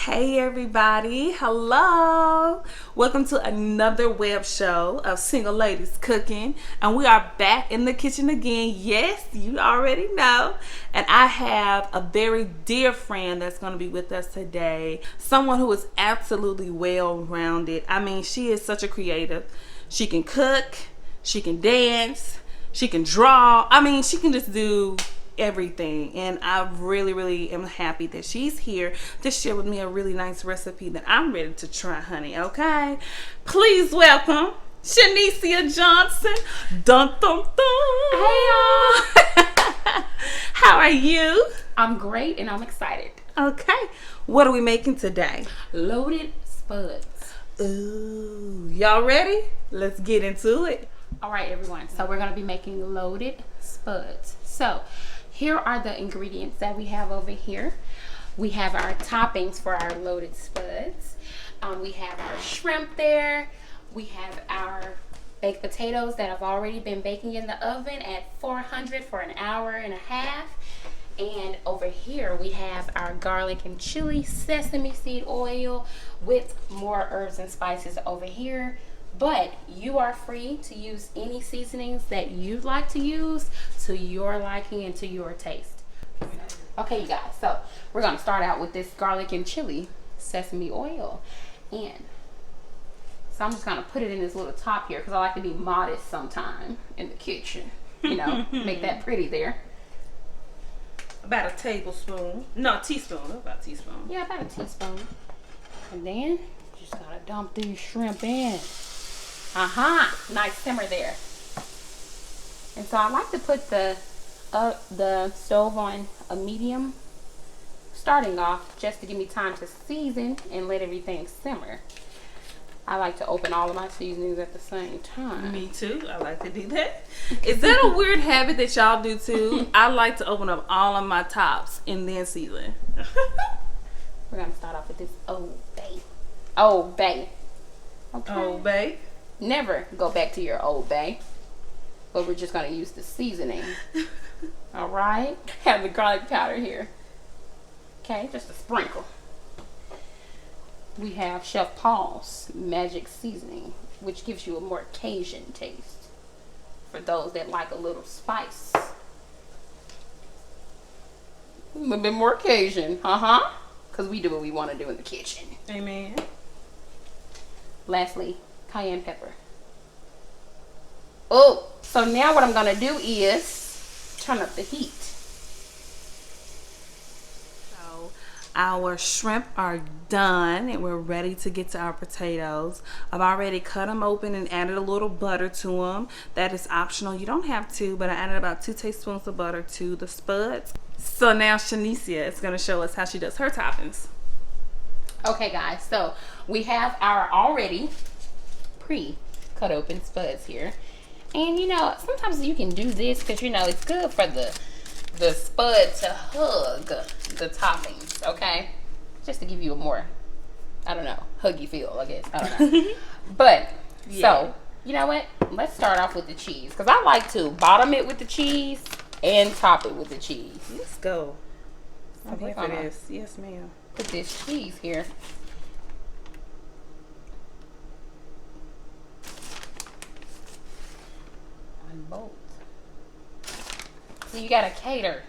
Hey everybody, hello. Welcome to another web show of single ladies cooking, and we are back in the kitchen again. Yes, you already know. And I have a very dear friend that's going to be with us today. Someone who is absolutely well-rounded. I mean, she is such a creative. She can cook, she can dance, she can draw. I mean, she can just do everything, and I really am happy that she's here to share with me a really nice recipe that I'm ready to try, honey. Okay, please welcome Shanicia Johnson. Dun dun dun. Hey y'all. How are you? I'm great and I'm excited. Okay, what are we making today? Loaded spuds. Ooh, y'all ready? Let's get into it. All right, everyone. So we're gonna be making loaded spuds. So here are the ingredients that we have over here. We have our toppings for our loaded spuds. We have our shrimp there. We have our baked potatoes that have already been baking in the oven at 400 for an hour and a half. And over here we have our garlic and chili sesame seed oil with more herbs and spices over here. But you are free to use any seasonings that you'd like to use to your liking and to your taste. Okay, you guys, so we're going to start out with this garlic and chili sesame oil. And so I'm just going to put it in this little top here because I like to be modest sometime in the kitchen. You know, make that pretty there. About a tablespoon. No, teaspoon. About a teaspoon. Yeah, about a teaspoon. And then just got to dump these shrimp in. Nice simmer there. And so I like to put the stove on a medium starting off just to give me time to season and let everything simmer. I like to open all of my seasonings at the same time. Me too. I like to do that. Is that a weird habit that y'all do too? I like to open up all of my tops and then season. We're going to start off with this Old Bay. Old Bay. Okay. Old Bay. Never go back to your Old Bay, but we're just going to use the seasoning. All right, have the garlic powder here. Okay, just a sprinkle. We have Chef Paul's magic seasoning, which gives you a more Cajun taste for those that like a little spice. A little bit more Cajun, because we do what we want to do in the kitchen. Amen. Lastly, cayenne pepper. Oh, so now what I'm going to do is turn up the heat. So our shrimp are done and we're ready to get to our potatoes. I've already cut them open and added a little butter to them. That is optional. You don't have to, but I added about 2 tablespoons of butter to the spuds. So now Shanicia is going to show us how she does her Okay, guys, so we have our already pre-cut open spuds here. And you know, sometimes you can do this because you know it's good for the spud to hug the toppings, okay? Just to give you a more, I don't know, huggy feel, I guess. I don't know. But, yeah. So, you know what? Let's start off with the cheese. Because I like to bottom it with the cheese and top it with the cheese. Let's go. I'm here for this. Yes, ma'am. Put this cheese here. On both. So you gotta cater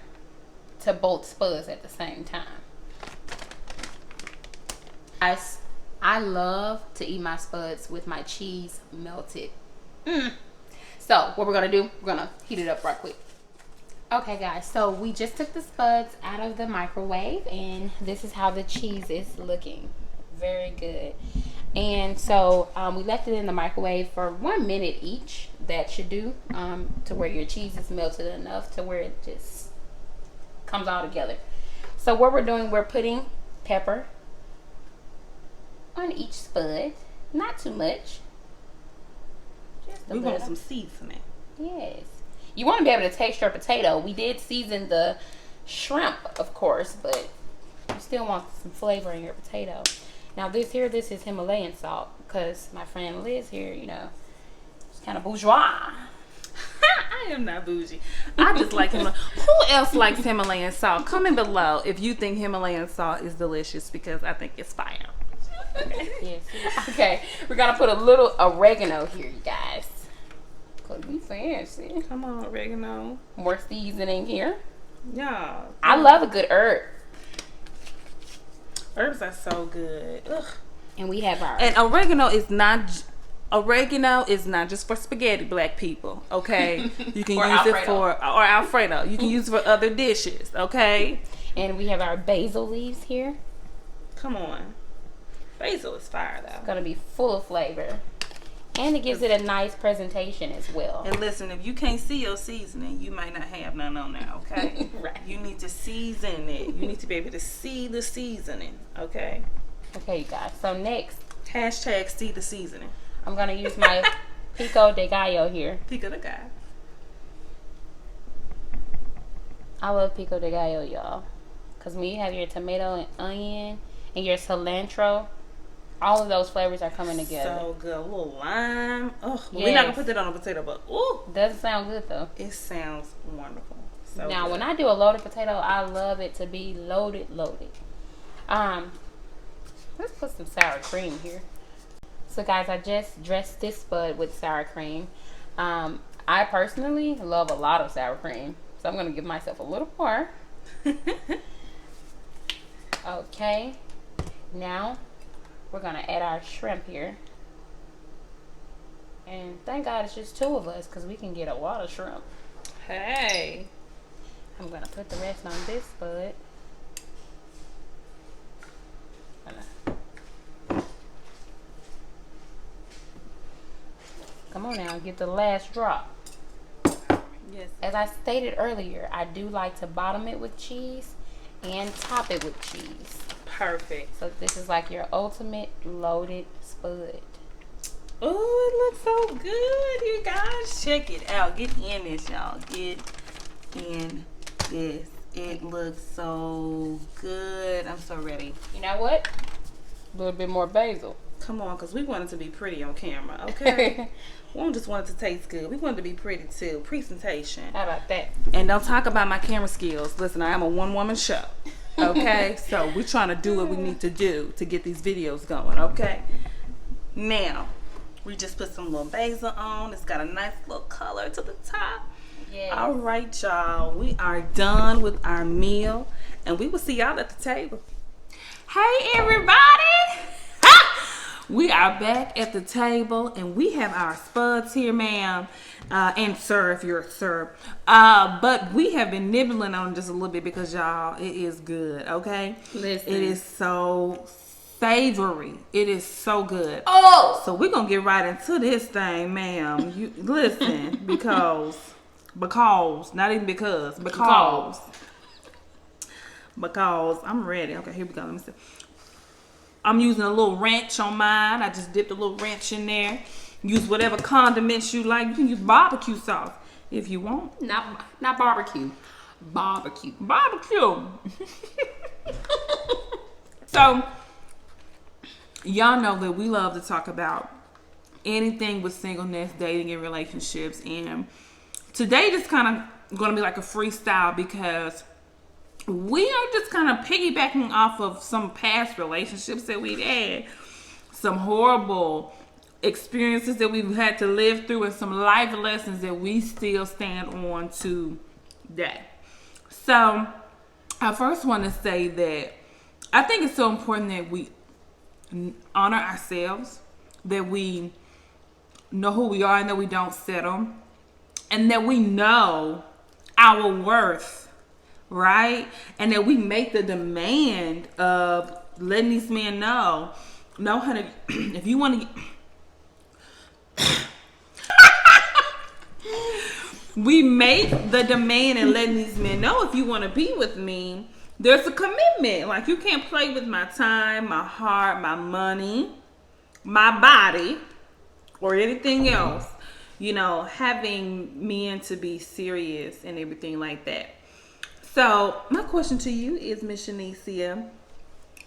to both spuds at the same time. I love to eat my spuds with my cheese melted. So what we're gonna do, we're gonna heat it up right quick. Okay guys, so we just took the spuds out of the microwave and this is how the cheese is looking. Very good. And so we left it in the microwave for 1 minute each. That should do, to where your cheese is melted enough to where it just comes all together. So what we're doing, we're putting pepper on each spud. Not too much. Just a we little. want some seasoning. Yes. You want to be able to taste your potato. We did season the shrimp, of course, but you still want some flavor in your potato. Now this is Himalayan salt because my friend Liz here, you know, she's kind of bourgeois. I I am not bougie. I just like Himalayan. Who else likes Himalayan salt? Comment below if you think Himalayan salt is delicious, because I think it's fire. Yes. Okay, we're gonna put a little oregano here, you guys. Cause we fancy. Come on, oregano. More seasoning here. Yeah. I love a good herb. Herbs are so good. Ugh. And we have our And oregano is not just for spaghetti, black people. Okay, you can Or use it Alfredo. for Alfredo. You can use it for other dishes. Okay. and we have our basil leaves here. Come on. Basil is fire though. Gonna be full of flavor. And it gives it a nice presentation as well. And listen, if you can't see your seasoning, you might not have none on there, okay? Right. You need to season it. You need to be able to see the seasoning, okay? Okay, you guys. So next, Hashtag see the seasoning. I'm gonna use my pico de gallo here. Pico de guy. I love pico de gallo, y'all. Cause when you have your tomato and onion and your cilantro, all of those flavors are coming together. So good. A little lime. Oh, Yes. we're not going to put that on a potato, but ooh, Doesn't sound good though. it sounds wonderful. So Now, good. when I do a loaded potato, I love it to be loaded. Let's put some sour cream here. So, guys, I just dressed this spud with sour cream. I personally love a lot of sour cream, so I'm gonna give myself a little more. Okay. Now, we're gonna add our shrimp here. And thank God it's just two of us, because we can get a lot of shrimp. Hey. I'm gonna put the rest on this spud. Come on now, get the last drop. Yes. As I stated earlier, I do like to bottom it with cheese and top it with cheese. Perfect. So this is like your ultimate loaded spud. Oh, it looks so good, you guys. Check it out. Get in this, y'all. Get in this. It looks so good. I'm so ready. You know what? A little bit more basil. Come on, because we want it to be pretty on camera, okay? We don't just want it to taste good. We want it to be pretty, too. Presentation. How about that? And don't talk about my camera skills. Listen, I am a one-woman show, okay? So we're trying to do what we need to do to get these videos going, okay? Now, we just put some little basil on. It's got a nice little color to the top. Yeah. All right, y'all. We are done with our meal, and we will see y'all at the table. Hey, everybody! We are back at the table, and we have our spuds here, ma'am, and sir, if you're a sir. But we have been nibbling on just a little bit because, y'all, it is good, okay? Listen. It is so savory. It is so good. Oh! So we're going to get right into this thing, ma'am. You listen, because, not even because I'm ready. Okay, here we go. Let me see. I'm using a little ranch on mine. I just dipped a little ranch in there. Use whatever condiments you like. You can use barbecue sauce if you want. Not barbecue. Barbecue. Barbecue. So, y'all know that we love to talk about anything with singleness, dating, and relationships. And today just kind of going to be like a freestyle because we are just kind of piggybacking off of some past relationships that we've had, some horrible experiences that we've had to live through, and some life lessons that we still stand on today. So I first want to say that I think it's so important that we honor ourselves, that we know who we are and that we don't settle, and that we know our worth. Right? And that we make the demand of letting these men know honey, if you want to we make the demand and letting these men know, if you want to be with me, there's a commitment. Like, you can't play with my time, my heart, my money, my body, or anything else. You know, having men to be serious and everything like that. So, my question to you is, Miss Shanicia,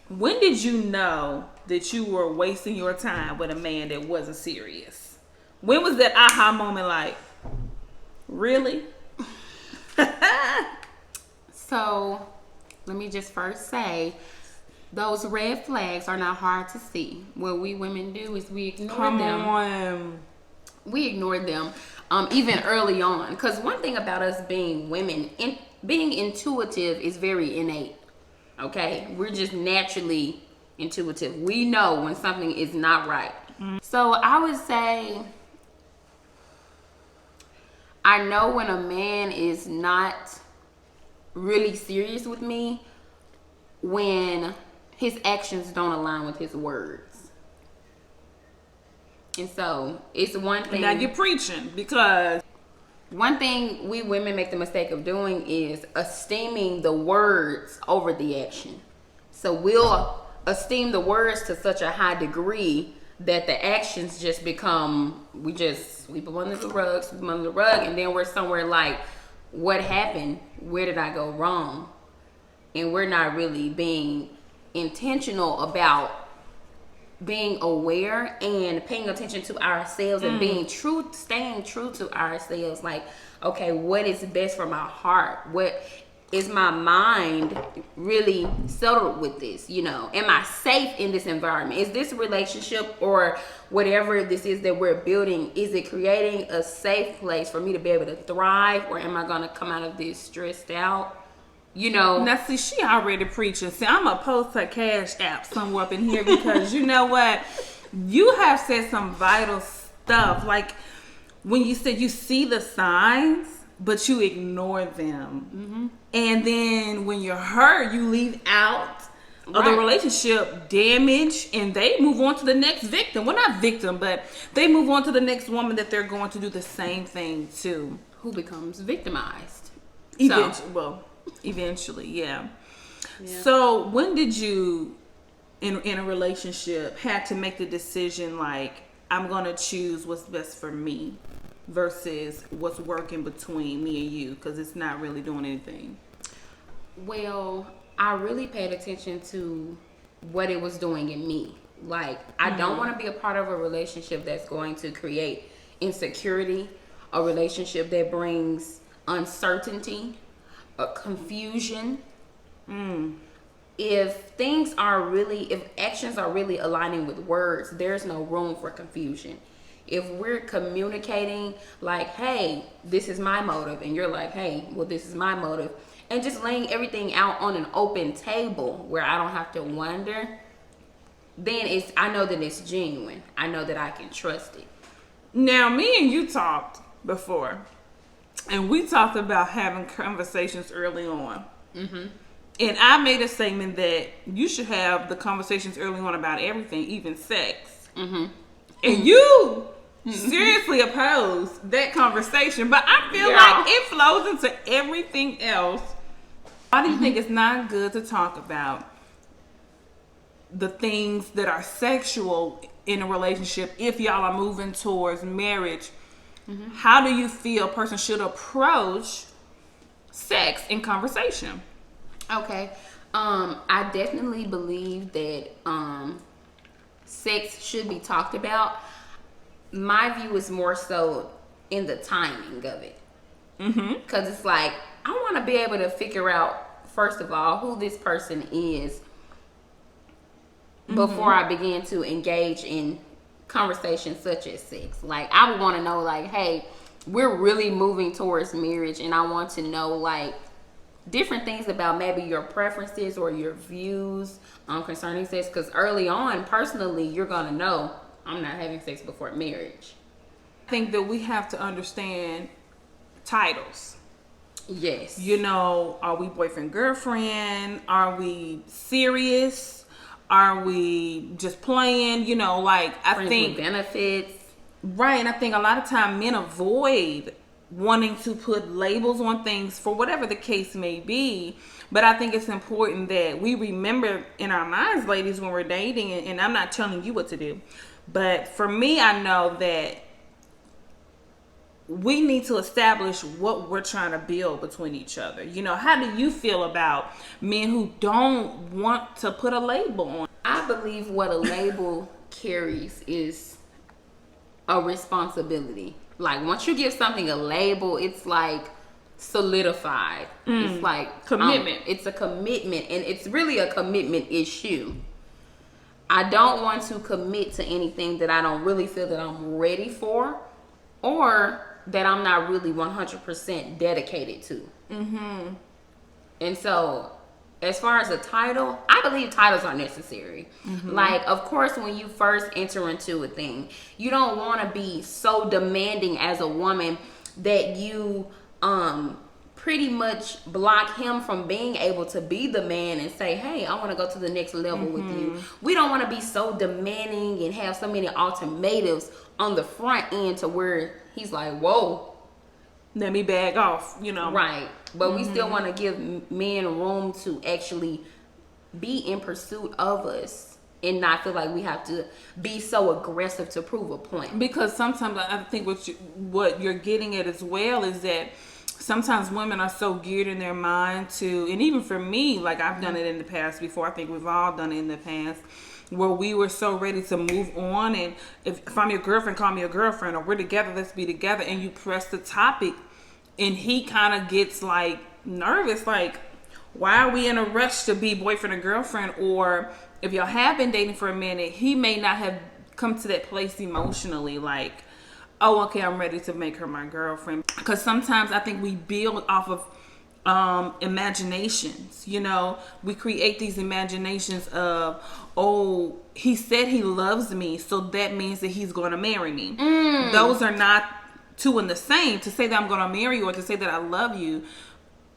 when did you know that you were wasting your time with a man that wasn't serious? When was that aha moment like, Really? So, let me just first say, those red flags are not hard to see. What we women do is we ignore Come them. on. We ignore them, even early on. Because one thing about us being women, being intuitive is very innate. Okay, we're just naturally intuitive. We know when something is not right. So I would say, I know when a man is not really serious with me when his actions don't align with his words. And so it's one thing. Now you're preaching, because one thing we women make the mistake of doing is esteeming the words over the action. So we'll esteem the words to such a high degree that the actions just become, we just sweep them under the rug, and then we're somewhere like, what happened? Where did I go wrong? And we're not really being intentional about being aware and paying attention to ourselves and staying true to ourselves. Like, okay, what is best for my heart? What is my mind really settled with this? You know, am I safe in this environment? Is this relationship or whatever this is that we're building, is it creating a safe place for me to be able to thrive, or am I going to come out of this stressed out? You know. Now, see, she already preaching. See, I'm going to post her Cash App somewhere up in here, because you know what? You have said some vital stuff. Like, when you said you see the signs, but you ignore them. Mm-hmm. And then when you're hurt, you leave out of the relationship damage, and they move on to the next victim. Well, not victim, but they move on to the next woman that they're going to do the same thing to. Who becomes victimized. Eventually, yeah. So when did you, in a relationship, have to make the decision, like, I'm going to choose what's best for me versus what's working between me and you, because it's not really doing anything? Well, I really paid attention to what it was doing in me. Like, I don't want to be a part of a relationship that's going to create insecurity, a relationship that brings uncertainty, confusion. If actions are really aligning with words, there's no room for confusion. If we're communicating like, hey, this is my motive, and you're like, hey, well, this is my motive, and just laying everything out on an open table where I don't have to wonder, then I know that it's genuine. I know that I can trust it. Now, me and you talked before, and we talked about having conversations early on. Mm-hmm. And I made a statement that you should have the conversations early on about everything, even sex. Mm-hmm. And you seriously opposed that conversation, but I feel like it flows into everything else. Why do you think it's not good to talk about the things that are sexual in a relationship if y'all are moving towards marriage? Mm-hmm. How do you feel a person should approach sex in conversation? Okay. I definitely believe that sex should be talked about. My view is more so in the timing of it. Because it's like, I want to be able to figure out, first of all, who this person is before I begin to engage in conversations such as sex. Like, I would want to know, like, hey, we're really moving towards marriage, and I want to know, like, different things about maybe your preferences or your views concerning sex. Because early on, personally, you're going to know I'm not having sex before marriage. I think that we have to understand titles. Yes. You know, are we boyfriend, girlfriend? Are we serious? Are we just playing? You know, like, I Friends think with benefits. Right, and I think a lot of time men avoid wanting to put labels on things for whatever the case may be. But I think it's important that we remember in our minds, ladies, when we're dating, and I'm not telling you what to do, but for me, I know that we need to establish what we're trying to build between each other. You know, how do you feel about men who don't want to put a label on? I believe what a label carries is a responsibility. Like once you give something a label, it's like solidified. It's like commitment. It's a commitment, and it's really a commitment issue. I don't want to commit to anything that I don't really feel that I'm ready for, or that I'm not really 100% dedicated to. And so, as far as a title, I believe titles are necessary. Like, of course, when you first enter into a thing, you don't want to be so demanding as a woman that you pretty much block him from being able to be the man and say, hey, I want to go to the next level with you. We don't want to be so demanding and have so many ultimatums on the front end to where he's like, whoa, let me bag off, you know. Right. But we still want to give men room to actually be in pursuit of us and not feel like we have to be so aggressive to prove a point. Because sometimes I think what you're getting at as well is that sometimes women are so geared in their mind to, and even for me, like I've done it in the past before, I think we've all done it in the past, where we were so ready to move on, and if I'm your girlfriend, call me a girlfriend, or we're together, let's be together, and you press the topic, and he kind of gets like nervous, like, why are we in a rush to be boyfriend or girlfriend? Or if y'all have been dating for a minute, he may not have come to that place emotionally, like, oh, okay, I'm ready to make her my girlfriend. Because sometimes I think we build off of imaginations, you know. We create these imaginations of, oh, he said he loves me, so that means that he's going to marry me. Those are not two in the same. To say that I'm going to marry you or to say that I love you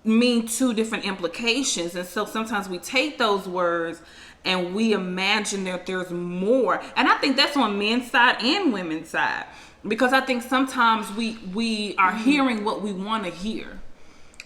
mean two different implications. And so sometimes we take those words and we imagine that there's more. And I think that's on men's side and women's side. Because I think sometimes we are hearing what we want to hear.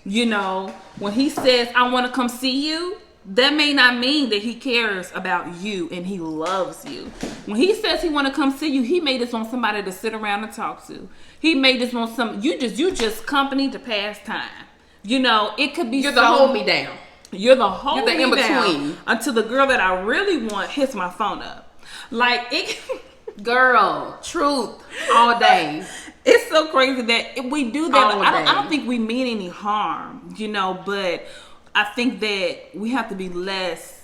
You know, when he says, I want to come see you, that may not mean that he cares about you and he loves you. When he says he want to come see you, he may just want somebody to sit around and talk to. He may just want you just company to pass time. You know, it could be You're the hold me down. You're the hold You're the me down in-between. until the girl that I really want hits my phone up. Like, it... Girl, truth all day. It's so crazy that we do that. I don't day. think we mean any harm, you know, but I think that we have to be less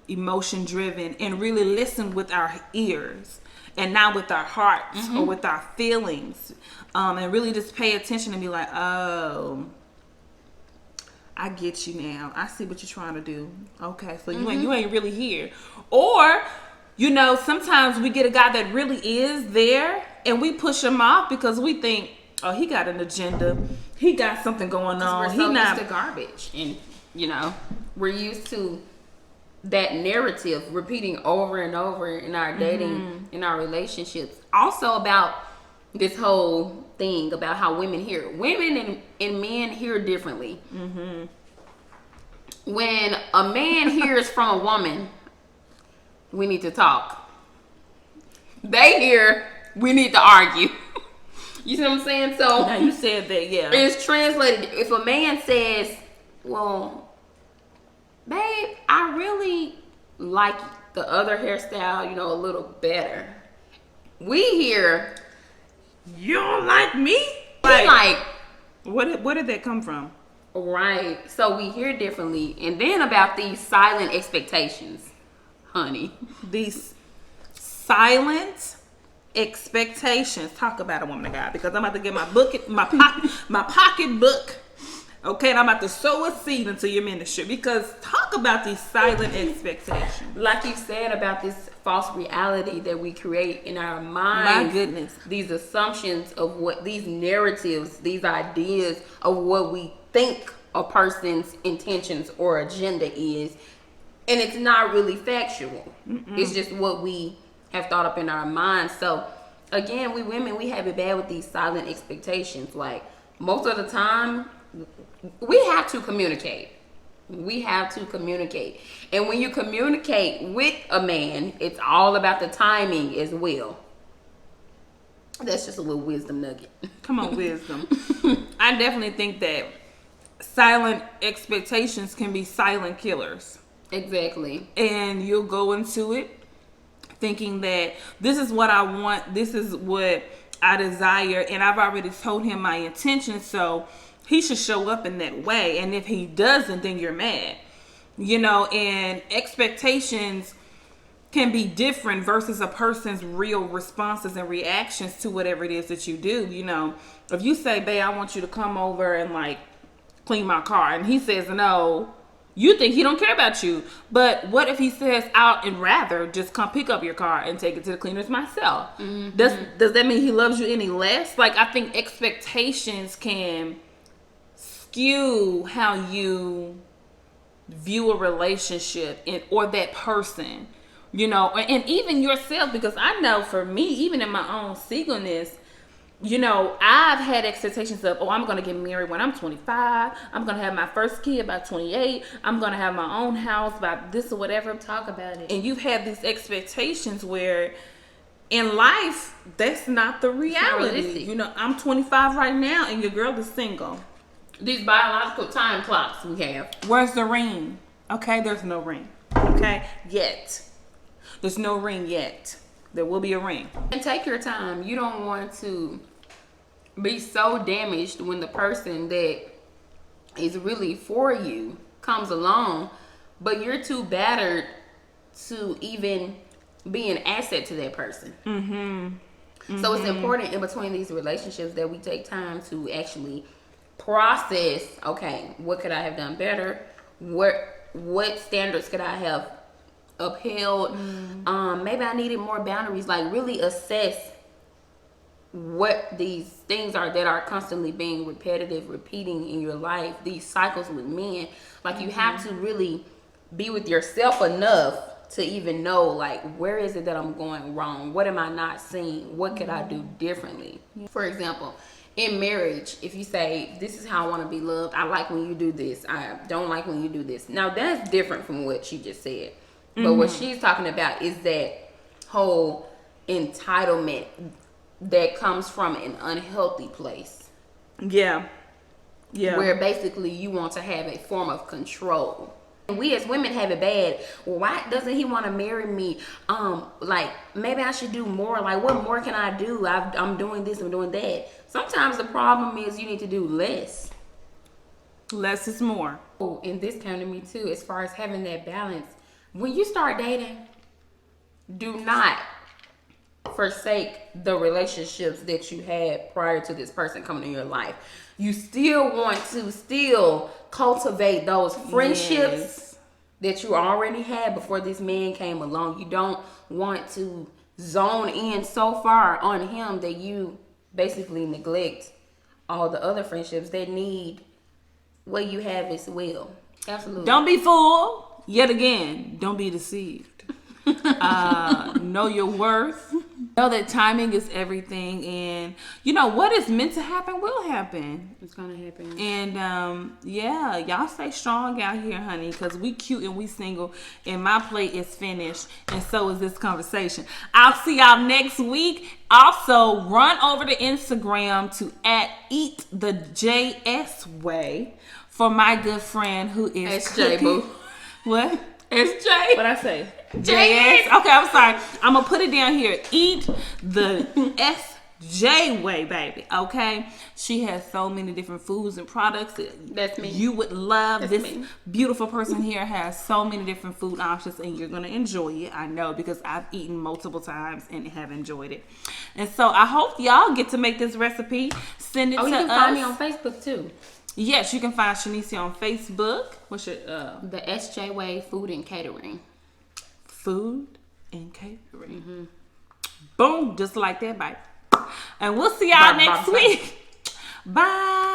emotion driven and really listen with our ears and not with our hearts or with our feelings, and really just pay attention and be like, oh, I get you now. I see what you're trying to do. Okay, so you ain't really here. Or, you know, sometimes we get a guy that really is there and we push him off because we think, oh, he got an agenda. He got something going on. We're so used to garbage. And, you know, we're used to that narrative repeating over and over in our dating, in our relationships. Also about this whole thing about how women hear. Women and men hear differently. When a man hears from a woman, we need to talk. They hear, we need to argue. You see what I'm saying? So now you said that, yeah. It's translated. If a man says, well, babe, I really like the other hairstyle, you know, a little better. We hear, you don't like me? Like where did that come from? Right. So we hear differently. And then about these silent expectations, honey. These silent expectations. Talk about a woman of God, because I'm about to get my book, my pocketbook. Okay, and I'm about to sow a seed into your ministry, because talk about these silent expectations. Like you said about this false reality that we create in our minds. My goodness. These assumptions of what, these narratives, these ideas of what we think a person's intentions or agenda is. And it's not really factual. It's just what we have thought up in our minds. So, again, we women, we have it bad with these silent expectations. Like, most of the time, we have to communicate. We have to communicate. And when you communicate with a man, it's all about the timing as well. That's just a little wisdom nugget. Come on, wisdom. I definitely think that silent expectations can be silent killers. Exactly. And you'll go into it thinking that this is what I want, this is what I desire, and I've already told him my intentions, so he should show up in that way. And if he doesn't, then you're mad. And expectations can be different versus a person's real responses and reactions to whatever it is that you do. If you say, babe, I want you to come over and like clean my car, and he says no, you think he don't care about you. But what if he says, and rather just come pick up your car and take it to the cleaners myself? Mm-hmm. Does that mean he loves you any less? Like, I think expectations can skew how you view a relationship or that person. And even yourself, because I know for me, even in my own singleness, I've had expectations of, I'm going to get married when I'm 25. I'm going to have my first kid by 28. I'm going to have my own house by this or whatever. Talk about it. And you've had these expectations where in life, that's not the reality. I'm 25 right now and your girl is single. These biological time clocks we have. Where's the ring? Okay, there's no ring. Okay, yet. There's no ring yet. There will be a ring. And take your time. You don't want to be so damaged when the person that is really for you comes along, but you're too battered to even be an asset to that person. Mm-hmm. Mm-hmm. So it's important in between these relationships that we take time to actually process, okay, what could I have done better? What standards could I have upheld? Maybe I needed more boundaries. Like, really assess what these things are that are constantly being repeating in your life, these cycles with men. Like, you have to really be with yourself enough to even know, like, where is it that I'm going wrong? What am I not seeing? What could I do differently? For example, in marriage, if you say, this is how I want to be loved, I like when you do this, I don't like when you do this. Now, that's different from what she just said. But what she's talking about is that whole entitlement that comes from an unhealthy place. Yeah. Yeah. Where basically you want to have a form of control. And we as women have it bad. Well, why doesn't he want to marry me? Like, maybe I should do more. Like, what more can I do? I'm doing this, I'm doing that. Sometimes the problem is you need to do less. Less is more. Oh, and this came to me too, as far as having that balance. When you start dating, do not forsake the relationships that you had prior to this person coming in your life. You still want to cultivate those friendships that you already had before this man came along. You don't want to zone in so far on him that you basically neglect all the other friendships that need what you have as well. Absolutely. Don't be fooled. Yet again, don't be deceived. Know your worth. Know that timing is everything. And, what is meant to happen will happen. It's going to happen. And, y'all stay strong out here, honey, because we cute and we single. And my plate is finished. And so is this conversation. I'll see y'all next week. Also, run over to Instagram to @EatTheJSWay for my good friend who is SJ Boo. What? SJ. What I say? JS. Okay, I'm sorry. I'm gonna put it down here. Eat the SJ way, baby. Okay. She has so many different foods and products that That's me. You would love. That's this me. Beautiful person here has so many different food options, and you're gonna enjoy it. I know, because I've eaten multiple times and have enjoyed it. And so I hope y'all get to make this recipe. Send it to us. You can find me on Facebook too. Yes, you can find Shanicia on Facebook. What's your the SJ Way Food and Catering. Food and catering. Mm-hmm. Boom, just like that, bye. And we'll see y'all next week. Bye.